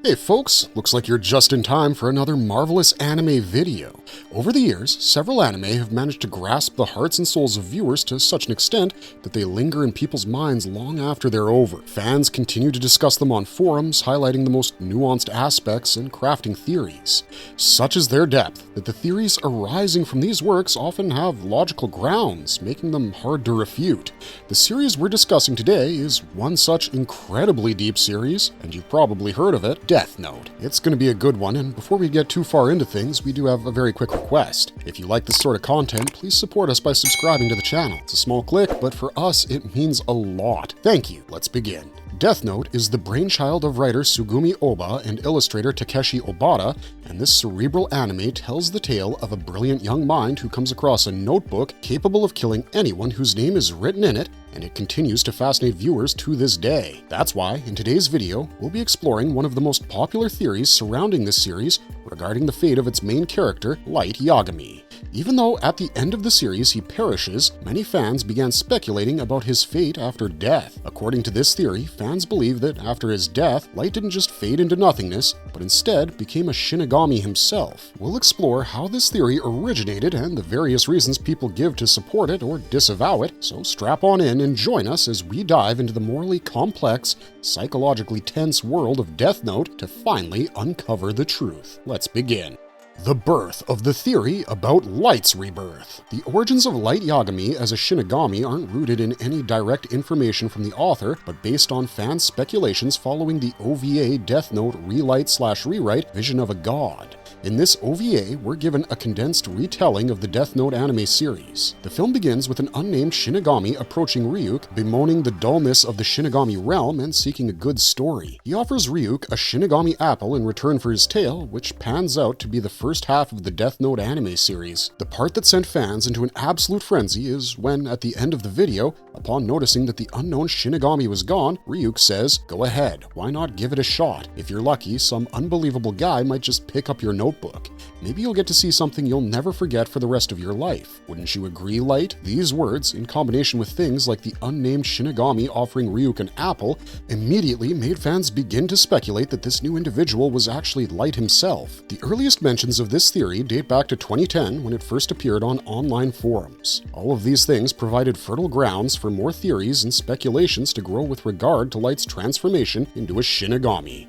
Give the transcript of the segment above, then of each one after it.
Hey folks, looks like you're just in time for another marvelous anime video. Over the years, several anime have managed to grasp the hearts and souls of viewers to such an extent that they linger in people's minds long after they're over. Fans continue to discuss them on forums, highlighting the most nuanced aspects and crafting theories. Such is their depth that the theories arising from these works often have logical grounds, making them hard to refute. The series we're discussing today is one such incredibly deep series, and you've probably heard of it, Death Note. It's going to be a good one, and before we get too far into things, we do have a very quick request. If you like this sort of content, please support us by subscribing to the channel. It's a small click, but for us, it means a lot. Thank you. Let's begin. Death Note is the brainchild of writer Sugumi Oba and illustrator Takeshi Obata, and this cerebral anime tells the tale of a brilliant young mind who comes across a notebook capable of killing anyone whose name is written in it, and it continues to fascinate viewers to this day. That's why, in today's video, we'll be exploring one of the most popular theories surrounding this series regarding the fate of its main character, Light Yagami. Even though at the end of the series he perishes, many fans began speculating about his fate after death. According to this theory, fans believe that after his death, Light didn't just fade into nothingness, but instead became a Shinigami himself. We'll explore how this theory originated and the various reasons people give to support it or disavow it, so strap on in and join us as we dive into the morally complex, psychologically tense world of Death Note to finally uncover the truth. Let's begin. The birth of the theory about Light's rebirth. The origins of Light Yagami as a Shinigami aren't rooted in any direct information from the author, but based on fan speculations following the OVA Death Note Relight/Rewrite Vision of a God. In this OVA, we're given a condensed retelling of the Death Note anime series. The film begins with an unnamed Shinigami approaching Ryuk, bemoaning the dullness of the Shinigami realm and seeking a good story. He offers Ryuk a Shinigami apple in return for his tail, which pans out to be the first half of the Death Note anime series. The part that sent fans into an absolute frenzy is when, at the end of the video, upon noticing that the unknown Shinigami was gone, Ryuk says, "Go ahead, why not give it a shot? If you're lucky, some unbelievable guy might just pick up your notebook. Maybe you'll get to see something you'll never forget for the rest of your life. Wouldn't you agree, Light?" These words, in combination with things like the unnamed Shinigami offering Ryuk an apple, immediately made fans begin to speculate that this new individual was actually Light himself. The earliest mentions of this theory date back to 2010 when it first appeared on online forums. All of these things provided fertile grounds for more theories and speculations to grow with regard to Light's transformation into a Shinigami.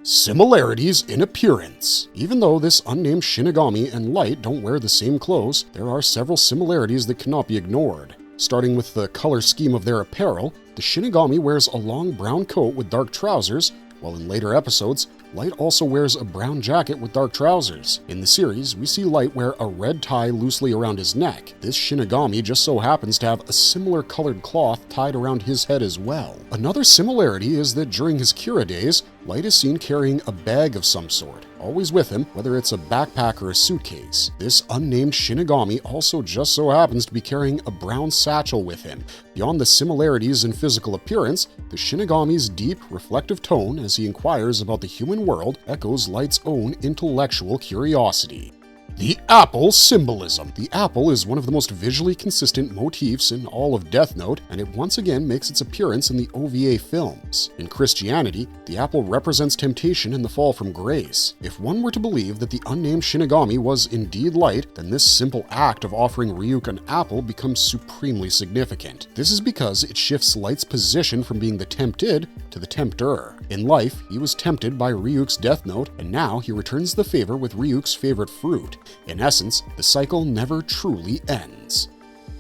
Similarities in appearance. Even though this unnamed Shinigami and Light don't wear the same clothes, there are several similarities that cannot be ignored. Starting with the color scheme of their apparel, the Shinigami wears a long brown coat with dark trousers, while in later episodes, Light also wears a brown jacket with dark trousers. In the series, we see Light wear a red tie loosely around his neck. This Shinigami just so happens to have a similar colored cloth tied around his head as well. Another similarity is that during his Kira days, Light is seen carrying a bag of some sort, always with him, whether it's a backpack or a suitcase. This unnamed Shinigami also just so happens to be carrying a brown satchel with him. Beyond the similarities in physical appearance, the Shinigami's deep, reflective tone as he inquires about the human world echoes Light's own intellectual curiosity. The apple symbolism. The apple is one of the most visually consistent motifs in all of Death Note, and it once again makes its appearance in the OVA films. In Christianity, the apple represents temptation and the fall from grace. If one were to believe that the unnamed Shinigami was indeed Light, then this simple act of offering Ryuk an apple becomes supremely significant. This is because it shifts Light's position from being the tempted to the tempter. In life, he was tempted by Ryuk's Death Note, and now he returns the favor with Ryuk's favorite fruit. In essence, the cycle never truly ends.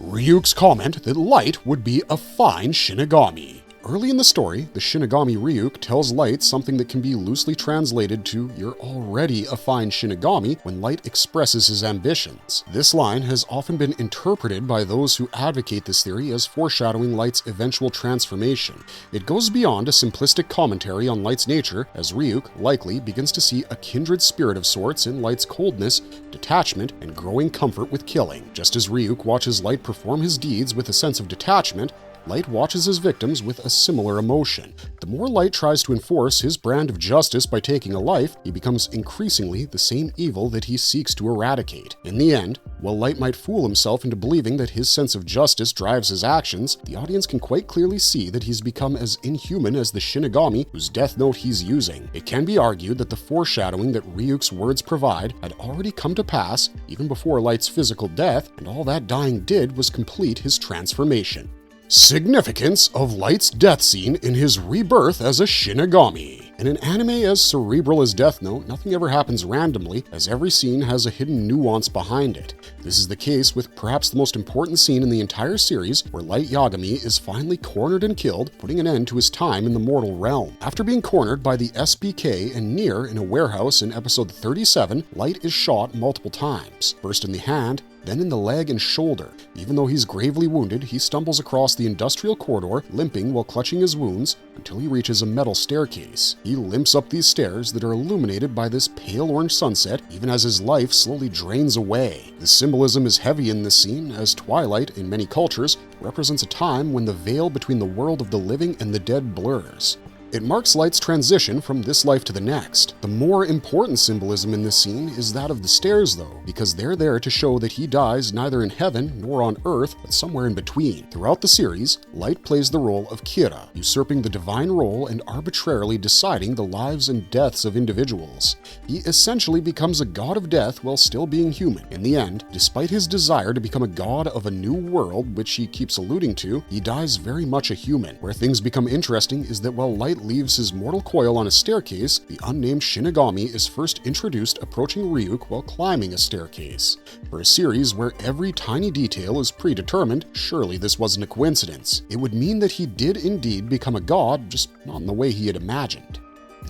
Ryuk's comment that Light would be a fine Shinigami. Early in the story, the Shinigami Ryuk tells Light something that can be loosely translated to "you're already a fine Shinigami" when Light expresses his ambitions. This line has often been interpreted by those who advocate this theory as foreshadowing Light's eventual transformation. It goes beyond a simplistic commentary on Light's nature, as Ryuk likely begins to see a kindred spirit of sorts in Light's coldness, detachment, and growing comfort with killing. Just as Ryuk watches Light perform his deeds with a sense of detachment, Light watches his victims with a similar emotion. The more Light tries to enforce his brand of justice by taking a life, he becomes increasingly the same evil that he seeks to eradicate. In the end, while Light might fool himself into believing that his sense of justice drives his actions, the audience can quite clearly see that he's become as inhuman as the Shinigami whose death note he's using. It can be argued that the foreshadowing that Ryuk's words provide had already come to pass even before Light's physical death, and all that dying did was complete his transformation. Significance of Light's death scene in his rebirth as a Shinigami. In an anime as cerebral as Death Note, nothing ever happens randomly, as every scene has a hidden nuance behind it. This is the case with perhaps the most important scene in the entire series, where Light Yagami is finally cornered and killed, putting an end to his time in the mortal realm. After being cornered by the SBK and Nier in a warehouse in episode 37, Light is shot multiple times, first in the hand, then in the leg and shoulder. Even though he's gravely wounded, he stumbles across the industrial corridor, limping while clutching his wounds, until he reaches a metal staircase. He limps up these stairs that are illuminated by this pale orange sunset, even as his life slowly drains away. The symbolism is heavy in this scene, as twilight, in many cultures, represents a time when the veil between the world of the living and the dead blurs. It marks Light's transition from this life to the next. The more important symbolism in this scene is that of the stairs, though, because they're there to show that he dies neither in heaven nor on earth, but somewhere in between. Throughout the series, Light plays the role of Kira, usurping the divine role and arbitrarily deciding the lives and deaths of individuals. He essentially becomes a god of death while still being human. In the end, despite his desire to become a god of a new world, which he keeps alluding to, he dies very much a human. Where things become interesting is that while Light leaves his mortal coil on a staircase, the unnamed Shinigami is first introduced approaching Ryuk while climbing a staircase. For a series where every tiny detail is predetermined, surely this wasn't a coincidence. It would mean that he did indeed become a god, just not in the way he had imagined.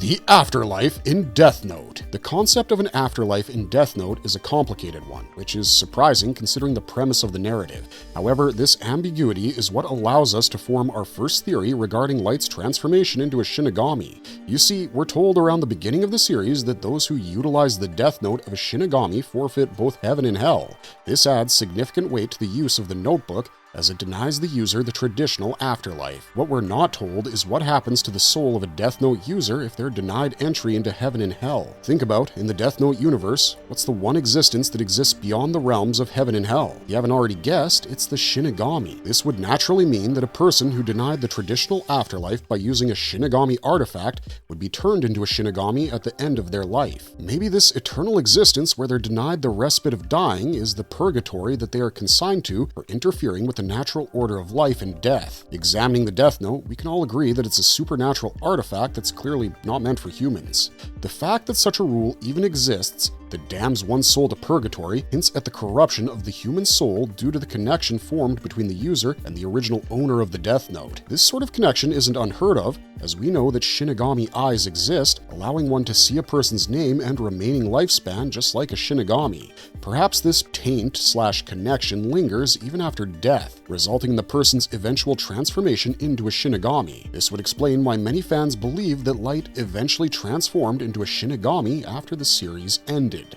The afterlife in Death Note. The concept of an afterlife in Death Note is a complicated one, which is surprising considering the premise of the narrative. However, this ambiguity is what allows us to form our first theory regarding Light's transformation into a Shinigami. You see, we're told around the beginning of the series that those who utilize the Death Note of a Shinigami forfeit both heaven and hell. This adds significant weight to the use of the notebook, as it denies the user the traditional afterlife. What we're not told is what happens to the soul of a Death Note user if they're denied entry into heaven and hell. Think about, in the Death Note universe, what's the one existence that exists beyond the realms of heaven and hell? If you haven't already guessed, it's the Shinigami. This would naturally mean that a person who denied the traditional afterlife by using a Shinigami artifact would be turned into a Shinigami at the end of their life. Maybe this eternal existence where they're denied the respite of dying is the purgatory that they are consigned to for interfering with the natural order of life and death. Examining the Death Note, we can all agree that it's a supernatural artifact that's clearly not meant for humans. The fact that such a rule even exists that damns one's soul to purgatory hints at the corruption of the human soul due to the connection formed between the user and the original owner of the Death Note. This sort of connection isn't unheard of, as we know that Shinigami eyes exist, allowing one to see a person's name and remaining lifespan just like a Shinigami. Perhaps this taint/connection lingers even after death, resulting in the person's eventual transformation into a Shinigami. This would explain why many fans believe that Light eventually transformed into a Shinigami after the series ended.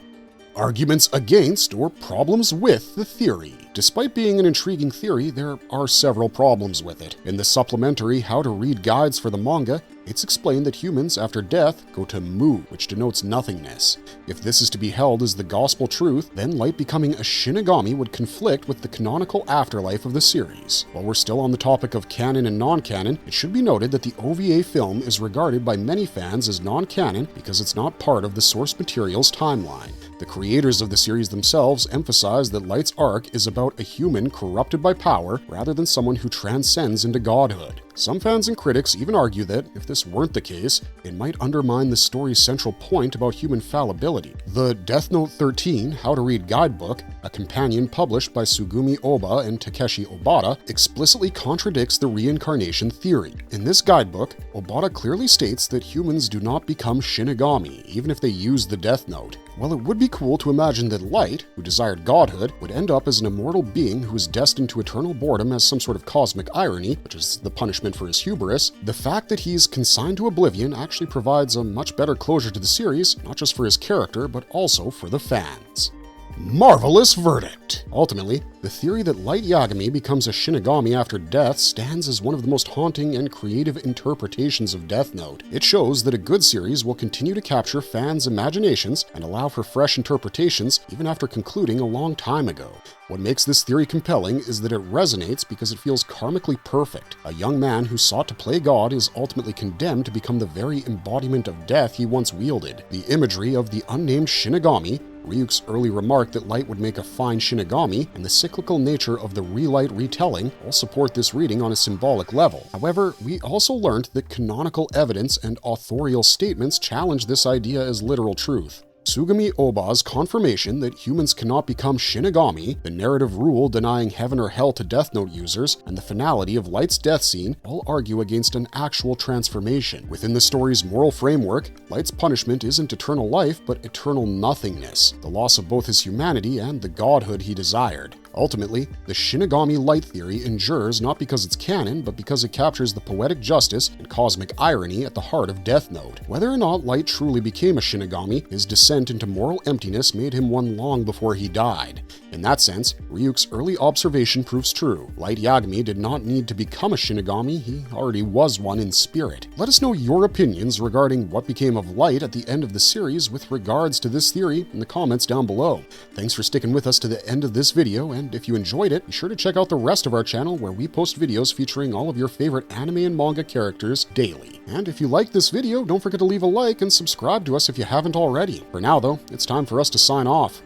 Arguments against or problems with the theory. Despite being an intriguing theory, there are several problems with it. In the supplementary How to Read guides for the manga, it's explained that humans after death go to Mu, which denotes nothingness. If this is to be held as the gospel truth, then Light becoming a Shinigami would conflict with the canonical afterlife of the series. While we're still on the topic of canon and non-canon, it should be noted that the OVA film is regarded by many fans as non-canon because it's not part of the source material's timeline. The creators of the series themselves emphasize that Light's arc is about a human corrupted by power rather than someone who transcends into godhood. Some fans and critics even argue that, if this weren't the case, it might undermine the story's central point about human fallibility. The Death Note 13 How to Read guidebook, a companion published by Sugumi Oba and Takeshi Obata, explicitly contradicts the reincarnation theory. In this guidebook, Obata clearly states that humans do not become Shinigami, even if they use the Death Note. While it would be cool to imagine that Light, who desired godhood, would end up as an immortal being who is destined to eternal boredom as some sort of cosmic irony, which is the punishment for his hubris, the fact that he's consigned to oblivion actually provides a much better closure to the series, not just for his character, but also for the fans. Marvelous verdict! Ultimately, the theory that Light Yagami becomes a Shinigami after death stands as one of the most haunting and creative interpretations of Death Note. It shows that a good series will continue to capture fans' imaginations and allow for fresh interpretations even after concluding a long time ago. What makes this theory compelling is that it resonates because it feels karmically perfect. A young man who sought to play God is ultimately condemned to become the very embodiment of death he once wielded. The imagery of the unnamed Shinigami, Ryuk's early remark that Light would make a fine Shinigami, and the cyclical nature of the Relight retelling all support this reading on a symbolic level. However, we also learned that canonical evidence and authorial statements challenge this idea as literal truth. Tsugami Oba's confirmation that humans cannot become Shinigami, the narrative rule denying heaven or hell to Death Note users, and the finality of Light's death scene all argue against an actual transformation. Within the story's moral framework, Light's punishment isn't eternal life, but eternal nothingness, the loss of both his humanity and the godhood he desired. Ultimately, the Shinigami Light theory endures not because it's canon, but because it captures the poetic justice and cosmic irony at the heart of Death Note. Whether or not Light truly became a Shinigami, his descent into moral emptiness made him one long before he died. In that sense, Ryuk's early observation proves true. Light Yagami did not need to become a Shinigami, he already was one in spirit. Let us know your opinions regarding what became of Light at the end of the series with regards to this theory in the comments down below. Thanks for sticking with us to the end of this video, and if you enjoyed it, be sure to check out the rest of our channel where we post videos featuring all of your favorite anime and manga characters daily. And if you liked this video, don't forget to leave a like and subscribe to us if you haven't already. For now though, it's time for us to sign off.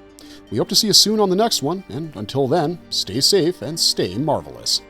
We hope to see you soon on the next one, and until then, stay safe and stay marvelous.